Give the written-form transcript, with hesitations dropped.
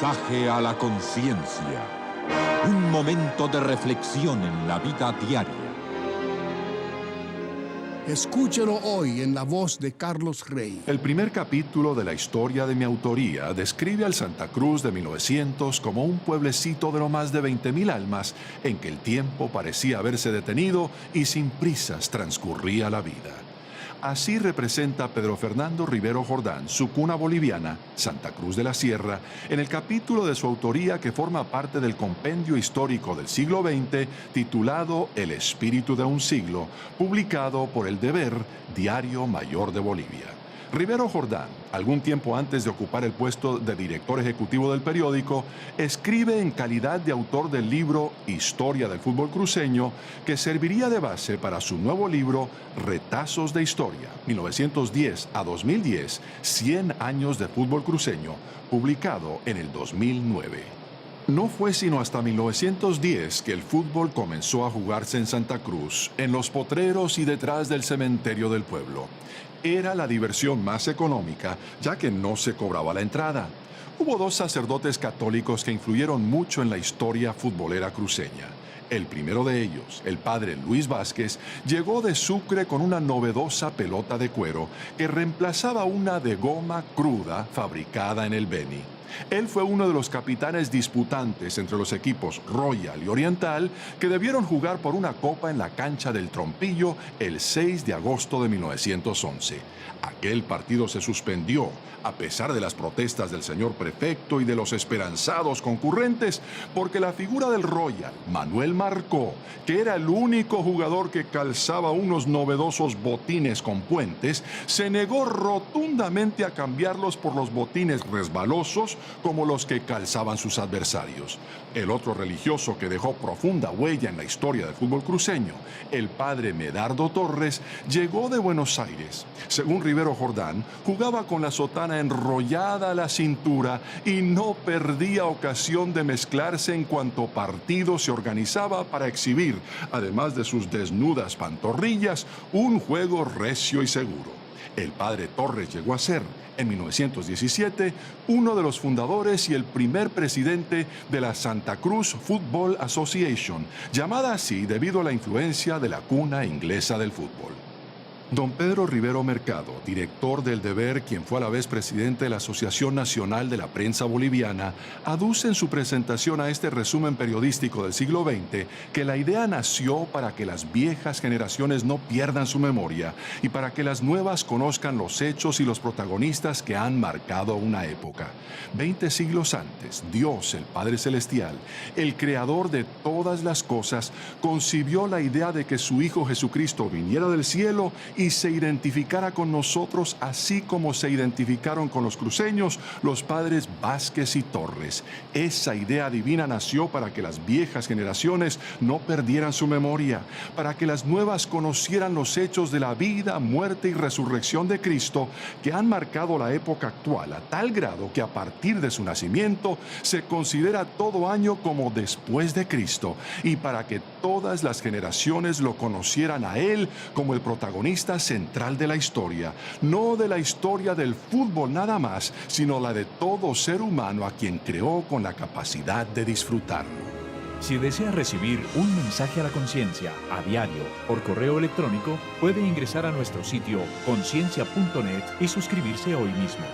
mensaje a la conciencia. Un momento de reflexión en la vida diaria. Escúchelo hoy en la voz de Carlos Rey. El primer capítulo de la historia de mi autoría describe al Santa Cruz de 1900 como un pueblecito de no más de 20,000 almas en que el tiempo parecía haberse detenido y sin prisas transcurría la vida. Así representa Pedro Fernando Rivero Jordán su cuna boliviana, Santa Cruz de la Sierra, en el capítulo de su autoría que forma parte del compendio histórico del siglo XX titulado El espíritu de un siglo, publicado por El Deber, Diario Mayor de Bolivia. Rivero Jordán, algún tiempo antes de ocupar el puesto de director ejecutivo del periódico, escribe en calidad de autor del libro Historia del Fútbol Cruceño, que serviría de base para su nuevo libro Retazos de Historia, 1910 a 2010, 100 años de fútbol cruceño, publicado en el 2009. No fue sino hasta 1910 que el fútbol comenzó a jugarse en Santa Cruz, en los potreros y detrás del cementerio del pueblo. Era la diversión más económica, ya que no se cobraba la entrada. Hubo dos sacerdotes católicos que influyeron mucho en la historia futbolera cruceña. El primero de ellos, el padre Luis Vázquez, llegó de Sucre con una novedosa pelota de cuero que reemplazaba una de goma cruda fabricada en el Beni. Él fue uno de los capitanes disputantes entre los equipos Royal y Oriental que debieron jugar por una copa en la cancha del Trompillo el 6 de agosto de 1911. Aquel partido se suspendió, a pesar de las protestas del señor prefecto y de los esperanzados concurrentes, porque la figura del Royal, Manuel Marcó, que era el único jugador que calzaba unos novedosos botines con puentes, se negó rotundamente a cambiarlos por los botines resbalosos como los que calzaban sus adversarios. El otro religioso que dejó profunda huella en la historia del fútbol cruceño, el padre Medardo Torres, llegó de Buenos Aires. Según Rivero Jordán, jugaba con la sotana enrollada a la cintura y no perdía ocasión de mezclarse en cuanto partido se organizaba para exhibir, además de sus desnudas pantorrillas, un juego recio y seguro. El padre Torres llegó a ser, en 1917, uno de los fundadores y el primer presidente de la Santa Cruz Football Association, llamada así debido a la influencia de la cuna inglesa del fútbol. Don Pedro Rivero Mercado, director del Deber, quien fue a la vez presidente de la Asociación Nacional de la Prensa Boliviana, aduce en su presentación a este resumen periodístico del siglo XX que la idea nació para que las viejas generaciones no pierdan su memoria y para que las nuevas conozcan los hechos y los protagonistas que han marcado una época. 20 siglos antes, Dios, el Padre Celestial, el creador de todas las cosas, concibió la idea de que su Hijo Jesucristo viniera del cielo y se identificara con nosotros así como se identificaron con los cruceños los padres Vázquez y Torres. Esa idea divina nació para que las viejas generaciones no perdieran su memoria, para que las nuevas conocieran los hechos de la vida, muerte y resurrección de Cristo que han marcado la época actual a tal grado que a partir de su nacimiento se considera todo año como después de Cristo, y para que todas las generaciones lo conocieran a Él como el protagonista central de la historia, no de la historia del fútbol nada más, sino la de todo ser humano a quien creó con la capacidad de disfrutarlo. Si desea recibir un mensaje a la conciencia a diario por correo electrónico, puede ingresar a nuestro sitio conciencia.net y suscribirse hoy mismo.